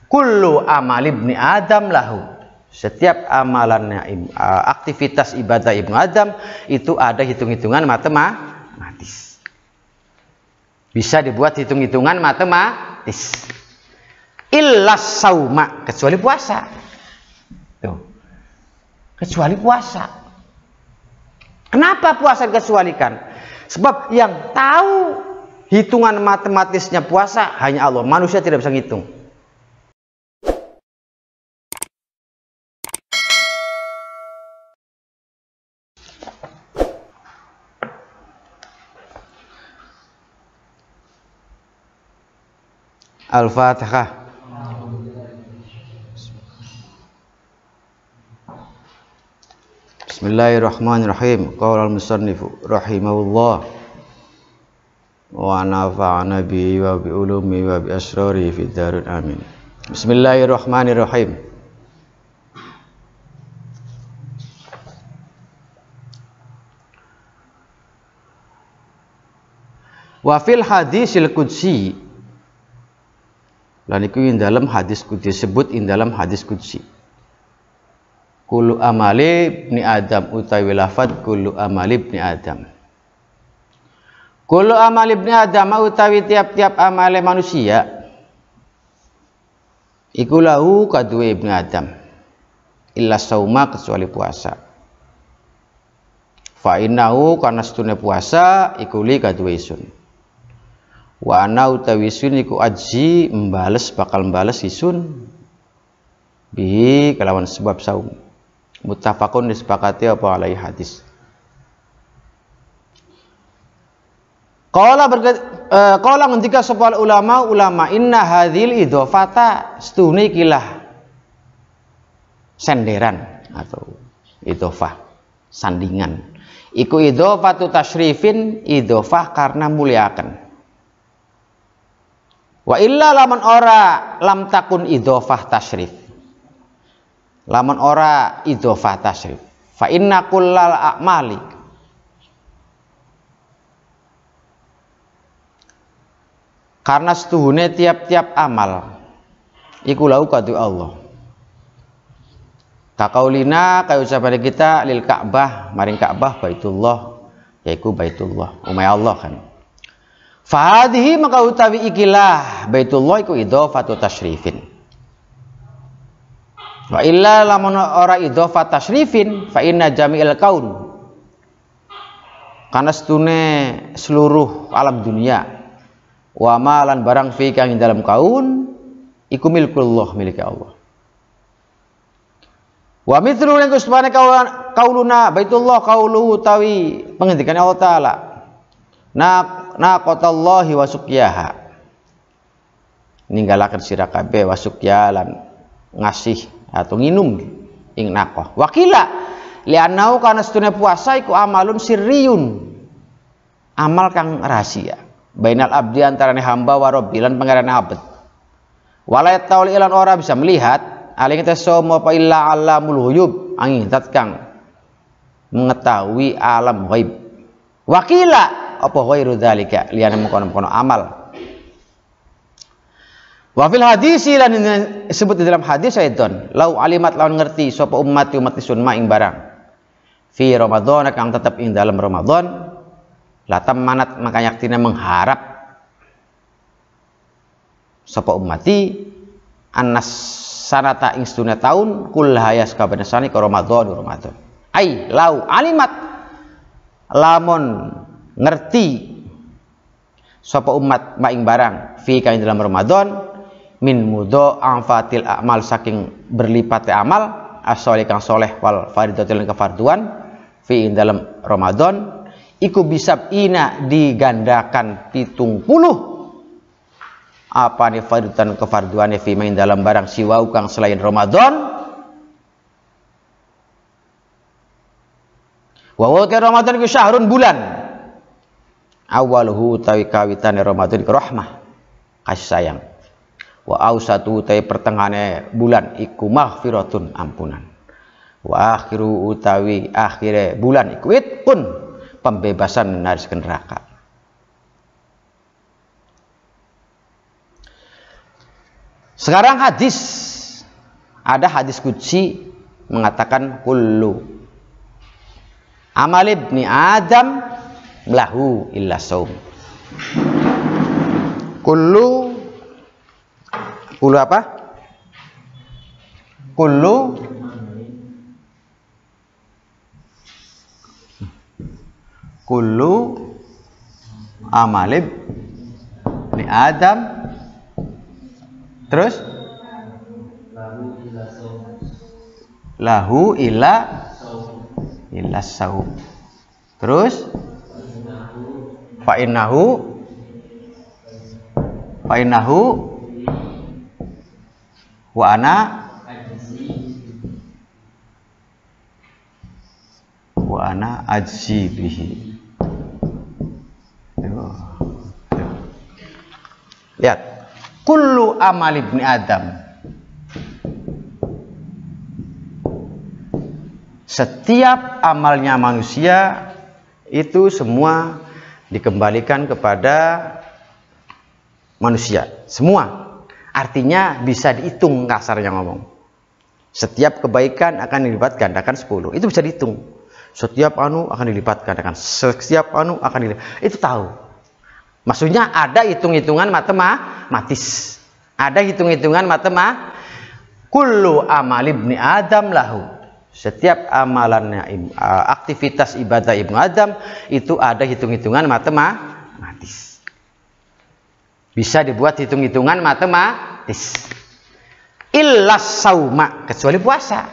kullu amal ibni Adam lahu. Setiap amalannya, aktivitas ibadah ibnu Adam itu ada hitung-hitungan matematis. Bisa dibuat hitung-hitungan matematis. Illas sauma, kecuali puasa. Tuh. Kecuali puasa. Kenapa puasa dikecualikan? Sebab yang tahu hitungan matematisnya puasa hanya Allah. Manusia tidak bisa ngitung. Al-Fatihah. Bismillahirrahmanirrahim. Qala al-musannifu rahimahullah wa nafa'ana bihi wa bi ulumi wa bi asrari fid darin amin. Bismillahirrahmanirrahim. Wa fil hadisil qudsi, lan iku ing dalam hadis qudsi, disebut ing dalam hadis qudsi. Kullu amali ibni Adam, utawi lafad kullu amali ibni Adam. Kullu amali ibni Adam utawi tiap-tiap amale manusia iku lahu kaduwe ibni Adam illa sauma, kecuali puasa. Fa innahu kana stune puasa iku li kaduwe isun. Wa ana utawi isun iku aji bakal mbales isun bihi kelawan sebab saum. Muttafaqun, disepakati apa alai hadis. Qala ngendika sapa ulama inna hadzil idhofata, stune ikilah senderan atau idhofah sandingan. Iku idhofatu tasyrifin, idhofah karena muliakan. Wa illa laman ora lam takun idhofah tasyrif. Lamun ora idhofah tasyrif, fa inna kullal a'mali, karena setuhune tiap-tiap amal iku lahu kadu Allah. Kakaulina kaya ucapan kita lil Ka'bah, maring Ka'bah Baitullah, yaiku Baitullah umay Allah kan. Fa hadhihi maka utawi ikilah Baitullah iku idhofatu tasyrifin. Wa illa lamun ora idhofah tasyrifin fa inna jami'il kaun, karena setune seluruh alam dunia wa malan barang fi kang dalam kaun iku milkullah, milik Allah. Wa mithlu lan kusbane kauluna Baitullah, kaulu utawi pengendikane Allah taala naqatallahi wa suqyaha, ninggalaken sira kabeh wa suqyalan ngasih atau nginum ing naqah. Wakila li'annau kana setune puasa iku amalun sirriyun, amal kang rahasia, bainal abdi antarane hamba wa rabbil lan pangerane abad. Wala tauli ilan ora bisa melihat aling tasomo apa illa alamul ghuyub, angin zat kang mengetahui alam ghaib. Wakila apa ghairu dzalika, liyane mengkono-kono amal. Wa fil hadisi lan disebut di dalam hadis aidon lau alimat lawan ngerti sapa umat isun ma ing barang fi Ramadan kang tetep ing dalam Ramadan latam manat maka yaktina mengharap sapa ummati annas sanata ing seduna taun kullaha yaskabana sani ka Ramadan ai lau alimat lamun ngerti sapa umat ma ing barang fi kang dalam Ramadan min mudho amfatil amal, saking berlipatnya amal asoli kang soleh wal faridatul kefarduan fi dalam Ramadan iku bisab ina digandakan 70 apa nih faridatan kefarduan fi main dalam barang siwau kang selain Ramadan. Wa Ramadan iku syahrun, bulan awaluhu tawi kawitane Ramadan iku rahmah, kasih sayang. Wa ausatu utawi pertengahane bulan iku maghfiratun, ampunan. Wa akhiru utawi akhire bulan iku itqun, pembebasan dari neraka. Sekarang hadis, ada hadis qudsi mengatakan kullu amal ibni Adam lahu illa saum. Kullu apa? Kullu amal ibni Adam, terus lahu illa saum. Terus fa innahu wa ana ajzi bihi. Lihat, kullu amal ibni Adam, setiap amalnya manusia itu semua dikembalikan kepada manusia, semua. Artinya bisa dihitung, kasarnya ngomong. Setiap kebaikan akan dilipat gandakan 10. Itu bisa dihitung. Setiap anu akan dilipat gandakan, setiap anu akan dilipat. Itu tahu. Maksudnya ada hitung-hitungan matematis. Ada hitung-hitungan matematis. Kullu amal ibni Adam lahu. Setiap amalannya, aktivitas ibadah ibnu Adam itu ada hitung-hitungan matematis. Bisa dibuat hitung-hitungan matematis. Illas sauma, kecuali puasa.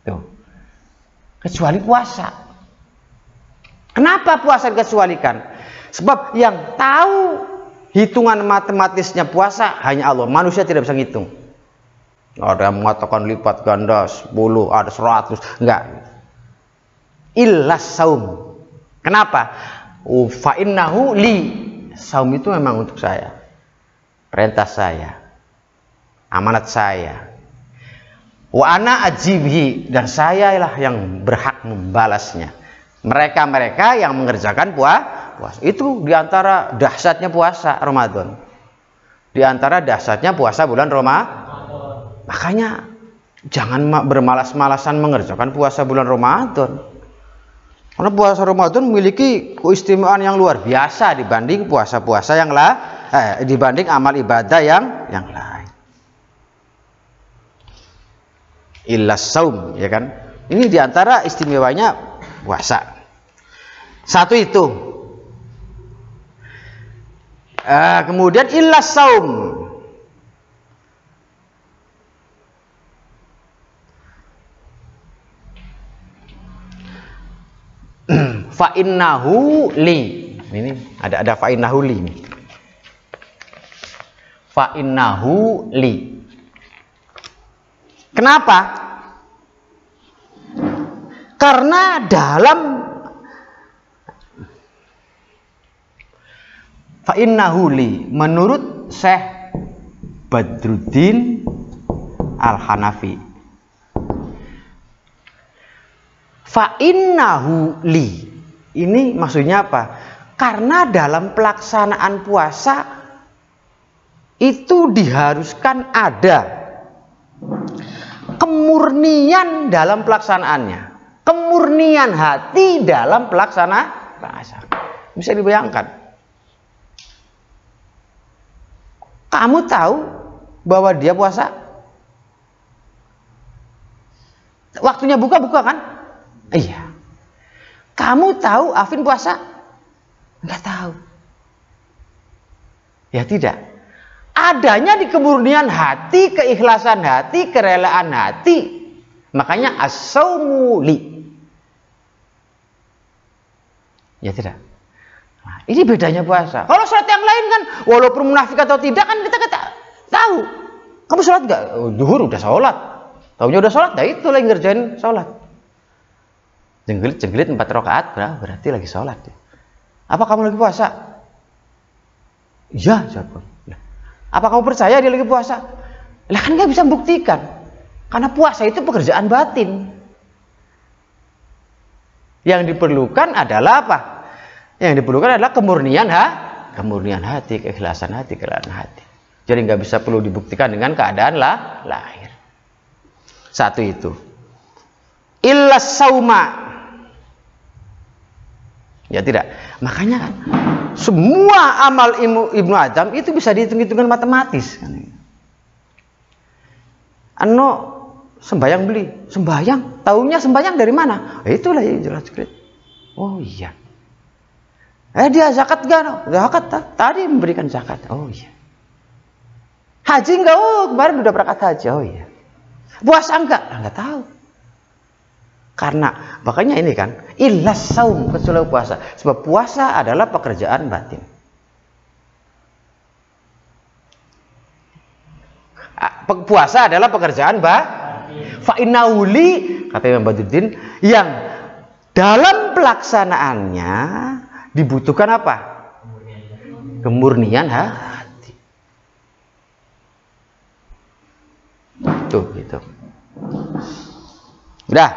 Tuh. Kecuali puasa. Kenapa puasa dikecualikan? Sebab yang tahu hitungan matematisnya puasa hanya Allah. Manusia tidak bisa ngitung. Ada yang mengatakan lipat ganda 10, ada 100, enggak. Illas saum. Kenapa? Fa innahu li. Saum itu memang untuk saya. Perintah saya. Amanat saya. Wa ana ajibhi, dan saya lah yang berhak membalasnya. Mereka-mereka yang mengerjakan puasa. Itu diantara dahsyatnya puasa Ramadan. Diantara dahsyatnya puasa bulan Ramadan. Makanya jangan bermalas-malasan mengerjakan puasa bulan Ramadan. Karena puasa Ramadan memiliki keistimewaan yang luar biasa dibanding puasa-puasa yang dibanding amal ibadah yang lain. Illas saum, ya kan? Ini diantara istimewanya puasa. Satu itu. Kemudian illas saum. Fa innahu li. Ini ada fa innahu li. Fa innahu li. Kenapa? Karena dalam fa innahu li, menurut Syekh Badruddin Al-Hanafi, fa innahu li ini maksudnya apa? Karena dalam pelaksanaan puasa itu diharuskan ada kemurnian dalam pelaksanaannya, kemurnian hati dalam pelaksanaan puasa. Bisa dibayangkan, kamu tahu bahwa dia puasa, waktunya buka kan? Iya. Kamu tahu Afin puasa? Enggak tahu. Ya tidak. Adanya di kemurnian hati, keikhlasan hati, kerelaan hati. Makanya as-saumu li. Ya tidak. Nah, ini bedanya puasa. Kalau sholat yang lain kan, walaupun munafik atau tidak kan kita tahu. Kamu sholat enggak? Duhur udah sholat. Taunya udah sholat, nah itu lagi ngerjain sholat. Jenggelit 4 rakaat, berarti lagi sholat. Apa kamu lagi puasa? Iya, jawab. Apa kamu percaya dia lagi puasa? Lah kan nggak bisa membuktikan, karena puasa itu pekerjaan batin. Yang diperlukan adalah apa? Yang diperlukan adalah kemurnian hati, keikhlasan hati, kerelaan hati. Jadi nggak bisa perlu dibuktikan dengan keadaan lahir. Satu itu. Illa sauma. Ya tidak. Makanya kan semua amal Ibnu Adam itu bisa dihitung-hitungan matematis kan. Sembayang beli, sembayang, taunya sembayang dari mana? Itulah yang jelas. Oh iya. Dia zakat gak? Zakat tadi memberikan zakat. Oh iya. Haji enggak? Oh kemarin udah berangkat haji. Oh iya. Puasa enggak? Enggak tahu. Karena makanya ini kan ilas saum, kecuali puasa. Sebab puasa adalah pekerjaan batin. Puasa adalah pekerjaan fa innauli, kata Imam Badruddin, yang dalam pelaksanaannya dibutuhkan apa? Kemurnian hati. Tuh gitu. Udah.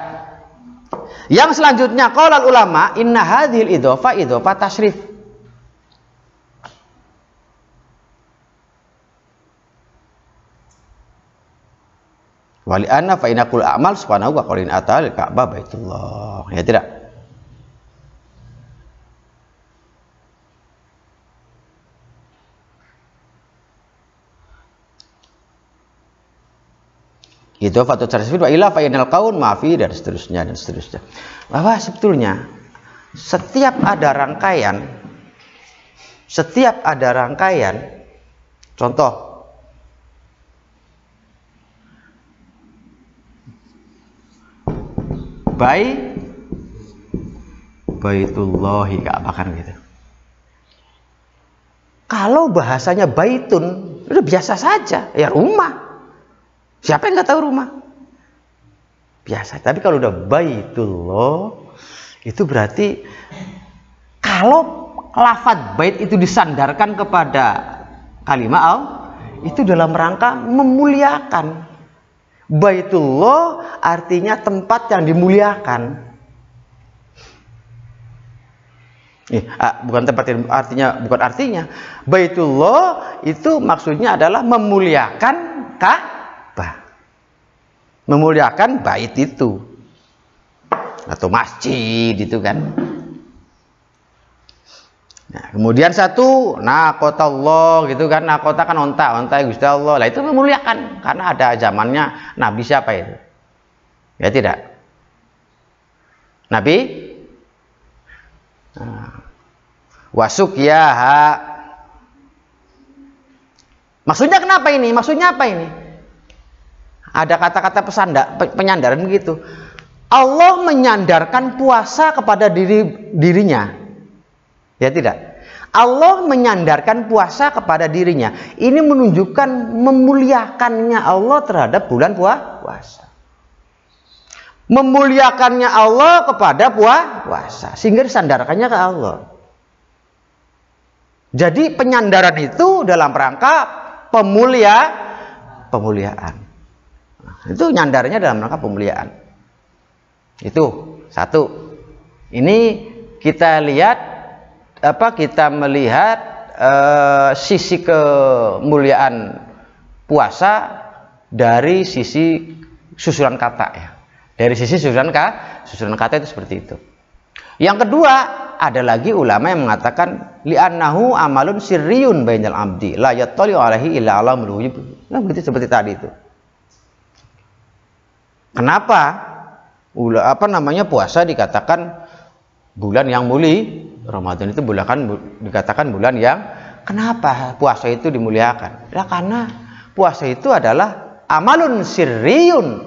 Yang selanjutnya qaulul ulama inna hadhil idhofa tashrif. Wali anna fa inakul a'mal subhanahu wa qaulin atal ka'bah baitullah. Ya tidak? Itu fatu tasrif wa ila fa inal qaun maafi dan seterusnya. Bahwa sebetulnya setiap ada rangkaian contoh baitullahi Ka'bah kan gitu. Kalau bahasanya baitun udah biasa saja, ya rumah. Siapa yang nggak tahu rumah? Biasa. Tapi kalau udah baitullah, itu berarti kalau lafadz bait itu disandarkan kepada kalimat Allah, itu dalam rangka memuliakan. Baitullah artinya tempat yang dimuliakan. Bukan bukan artinya. Baitullah itu maksudnya adalah memuliakan Ka'bah. Memuliakan bait itu. Atau masjid itu kan. Nah, kemudian satu naqatallah gitu kan. Naqata kan onta Gusti Allah. Lah itu memuliakan karena ada zamannya Nabi siapa itu? Ya tidak. Nabi wasuk ya. Maksudnya kenapa ini? Maksudnya apa ini? Ada kata-kata penyandaran begitu. Allah menyandarkan puasa kepada dirinya. Ya tidak? Allah menyandarkan puasa kepada dirinya. Ini menunjukkan memuliakannya Allah terhadap bulan puasa. Memuliakannya Allah kepada puasa. Sehingga disandarkannya ke Allah. Jadi penyandaran itu dalam rangka pemuliaan. Itu nyandarnya dalam rangka pemuliaan. Itu satu. Ini kita lihat kita melihat sisi kemuliaan puasa dari sisi susunan kata ya. Dari sisi susunan kata itu seperti itu. Yang kedua, ada lagi ulama yang mengatakan li'annahu amalun sirriyun bainal abdi la yattali'u alaihi illa alamul ghuyub. Nah, begitu seperti tadi itu. Kenapa puasa dikatakan bulan yang mulia? Ramadan itu dikatakan bulan yang kenapa puasa itu dimuliakan? Ya karena puasa itu adalah amalun sirriyun,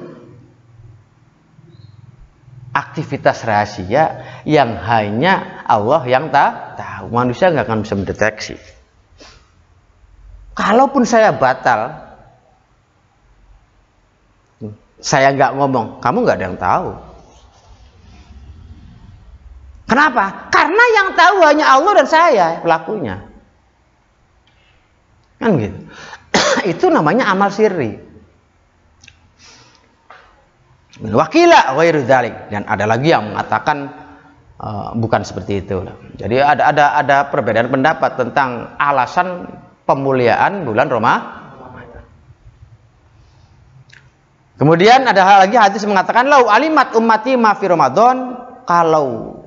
aktivitas rahasia yang hanya Allah yang tahu. Manusia nggak akan bisa mendeteksi. Kalaupun saya batal, saya nggak ngomong, kamu nggak ada yang tahu. Kenapa? Karena yang tahu hanya Allah dan saya pelakunya. Kan gitu. Itu namanya amal sirri. Wakila ghairu dzalik, dan ada lagi yang mengatakan bukan seperti itu. Jadi ada perbedaan pendapat tentang alasan pemuliaan bulan Ramadan. Kemudian ada hal lagi, hadis mengatakan lau alimat ummati ma fi Ramadan, kalau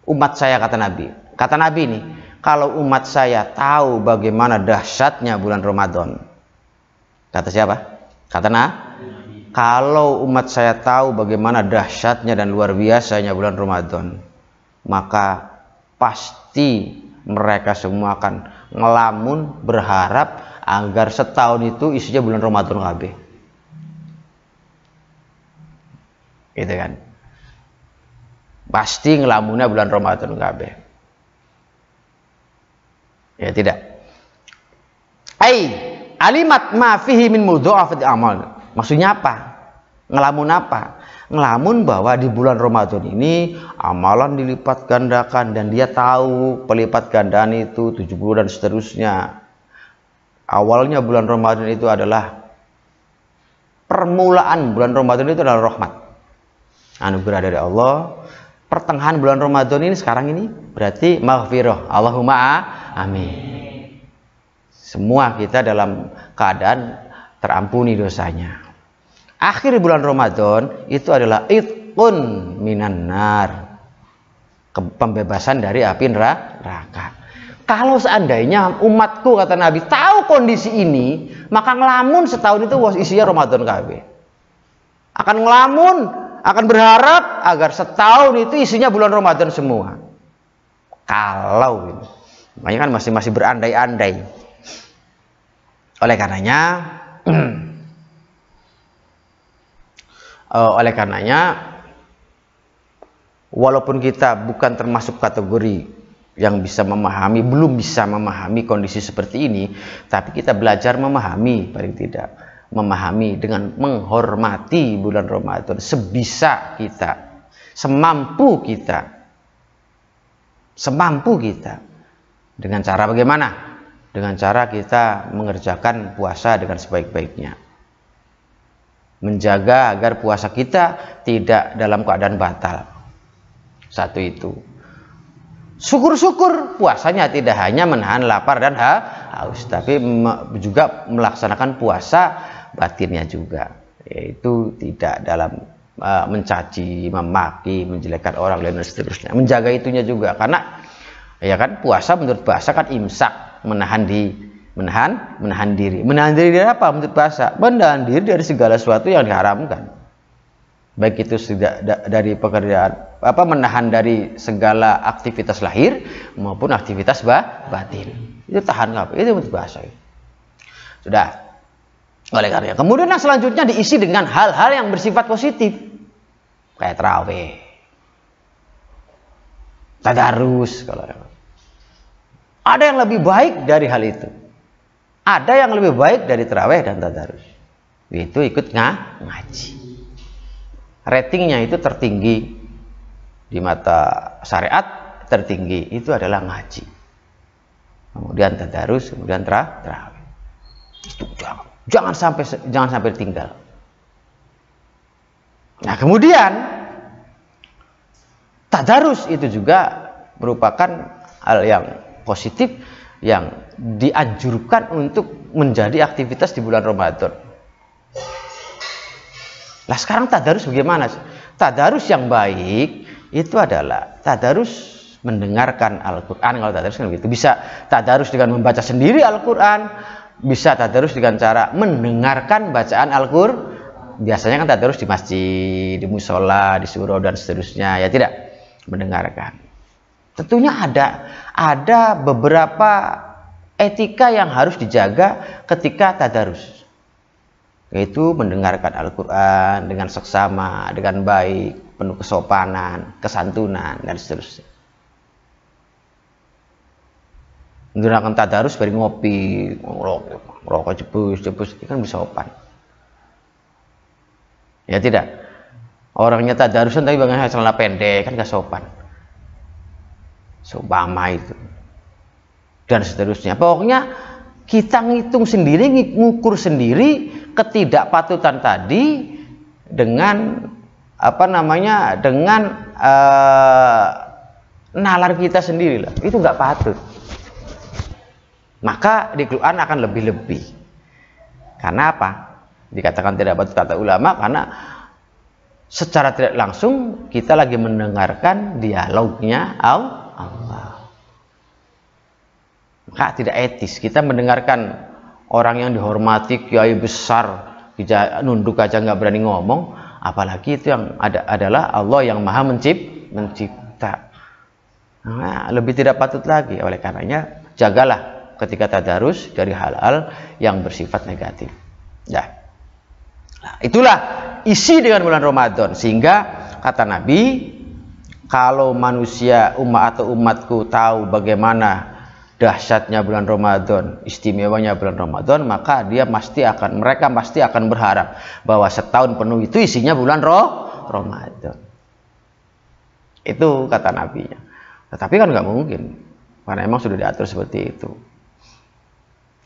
umat saya, kata Nabi ini, kalau umat saya tahu bagaimana dahsyatnya bulan Ramadan. Kata siapa? Kata Nabi. Kalau umat saya tahu bagaimana dahsyatnya dan luar biasanya bulan Ramadan, maka pasti mereka semua akan ngelamun berharap agar setahun itu isinya bulan Ramadan kabeh. Gitu kan, pasti ngelamunnya bulan Ramadan kabeh. Ya tidak. Alimat ma fihi min mudha'afati amal. Maksudnya apa? Ngelamun apa? Ngelamun bahwa di bulan Ramadan ini amalan dilipat gandakan, dan dia tahu pelipat gandaan itu 70 dan seterusnya. Awalnya bulan Ramadan itu adalah permulaan bulan Ramadan itu adalah rahmat, anugerah dari Allah. Pertengahan bulan Ramadan ini sekarang ini berarti maghfirah. Allahumma amin. Semua kita dalam keadaan terampuni dosanya. Akhir bulan Ramadan itu adalah itqun minan nar, pembebasan dari api neraka. Kalau seandainya umatku, kata Nabi, tahu kondisi ini, maka ngelamun setahun itu isinya Ramadan kabeh. Akan ngelamun, akan berharap agar setahun itu isinya bulan Ramadan semua. Kalau ini, makanya kan masih berandai-andai. Oleh karenanya, walaupun kita bukan termasuk kategori yang bisa memahami, belum bisa memahami kondisi seperti ini, tapi kita belajar memahami, paling tidak memahami dengan menghormati bulan Ramadan sebisa kita, semampu kita. Dengan cara bagaimana? Dengan cara kita mengerjakan puasa dengan sebaik-baiknya, menjaga agar puasa kita tidak dalam keadaan batal. Satu itu. Syukur-syukur puasanya tidak hanya menahan lapar dan haus, tapi juga melaksanakan puasa batinnya juga, yaitu tidak dalam mencaci, memaki, menjelekkan orang lain dan seterusnya. Menjaga itunya juga, karena ya kan puasa menurut bahasa kan imsak, menahan diri. Menahan diri dari apa menurut bahasa? Menahan diri dari segala sesuatu yang diharamkan. Baik itu dari pekerjaan, menahan dari segala aktivitas lahir maupun aktivitas batin. Itu tahan apa? Itu menurut bahasa. Sudah. Oleh karena kemudian yang selanjutnya diisi dengan hal-hal yang bersifat positif, kayak tarawih, tadarus. Kalau ada yang lebih baik dari hal itu, ada yang lebih baik dari tarawih dan tadarus, itu ikut ngaji. Ratingnya itu tertinggi di mata syariat, tertinggi itu adalah ngaji, kemudian tadarus, kemudian tarawih. Itu jangan sampai tinggal. Nah, kemudian tadarus itu juga merupakan hal yang positif yang dianjurkan untuk menjadi aktivitas di bulan Ramadan. Nah, sekarang tadarus bagaimana? Tadarus yang baik itu adalah tadarus mendengarkan Al-Quran. Kalau tadarus kan begitu. Bisa tadarus dengan membaca sendiri Al-Quran, bisa tadarus dengan cara mendengarkan bacaan Al-Quran. Biasanya kan tadarus di masjid, di musola, di surau dan seterusnya, ya tidak, mendengarkan. Tentunya ada beberapa etika yang harus dijaga ketika tadarus, yaitu mendengarkan Al-Quran dengan seksama, dengan baik, penuh kesopanan, kesantunan, dan seterusnya. Menggunakan tadarus bari ngopi, rokok jebus, itu kan bisa sopan. Ya tidak, orangnya tadarusan tapi bagaimana celana pendek, kan gak sopan. Seumpama itu dan seterusnya. Pokoknya kita ngitung sendiri, ngukur sendiri ketidakpatutan tadi dengan dengan nalar kita sendiri lah. Itu nggak patut. Maka di Quran akan lebih-lebih. Karena apa? Dikatakan tidak patut kata ulama karena secara tidak langsung kita lagi mendengarkan dialognya Allah. Maka tidak etis kita mendengarkan orang yang dihormati, kiai besar, nunduk aja nggak berani ngomong, apalagi itu yang adalah Allah yang maha mencipta. Nah, lebih tidak patut lagi. Oleh karenanya jagalah ketika tadarus dari hal-hal yang bersifat negatif. Nah, itulah isi dengan bulan Ramadan. Sehingga kata Nabi, kalau manusia umatku tahu bagaimana dahsyatnya bulan Ramadan, istimewanya bulan Ramadan, maka mereka pasti akan berharap bahwa setahun penuh itu isinya bulan Ramadan. Itu kata Nabi. Tetapi kan nggak mungkin, karena emang sudah diatur seperti itu.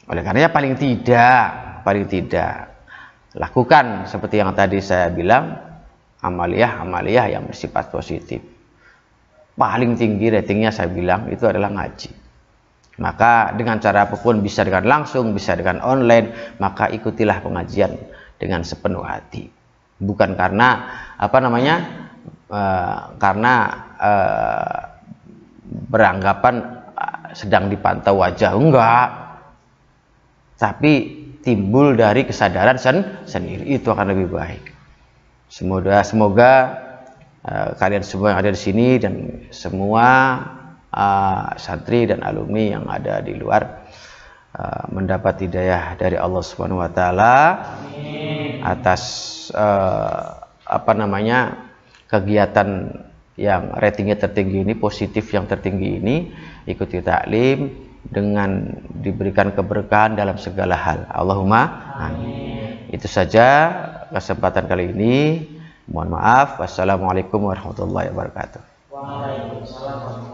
Oleh karenanya paling tidak lakukan seperti yang tadi saya bilang, amaliyah yang bersifat positif. Paling tinggi ratingnya saya bilang itu adalah ngaji. Maka dengan cara apapun, bisa dengan langsung, bisa dengan online, maka ikutilah pengajian dengan sepenuh hati. Bukan karena beranggapan sedang dipantau wajah, enggak. Tapi timbul dari kesadaran sendiri, itu akan lebih baik. Semoga kalian semua yang ada di sini dan semua santri dan alumni yang ada di luar mendapat hidayah dari Allah Subhanahu wa taala atas kegiatan yang ratingnya tertinggi ini, positif yang tertinggi ini, ikuti taklim dengan diberikan keberkahan dalam segala hal. Allahumma amin. Itu saja kesempatan kali ini. Mohon maaf. Wassalamualaikum warahmatullahi wabarakatuh. Waalaikumsalam.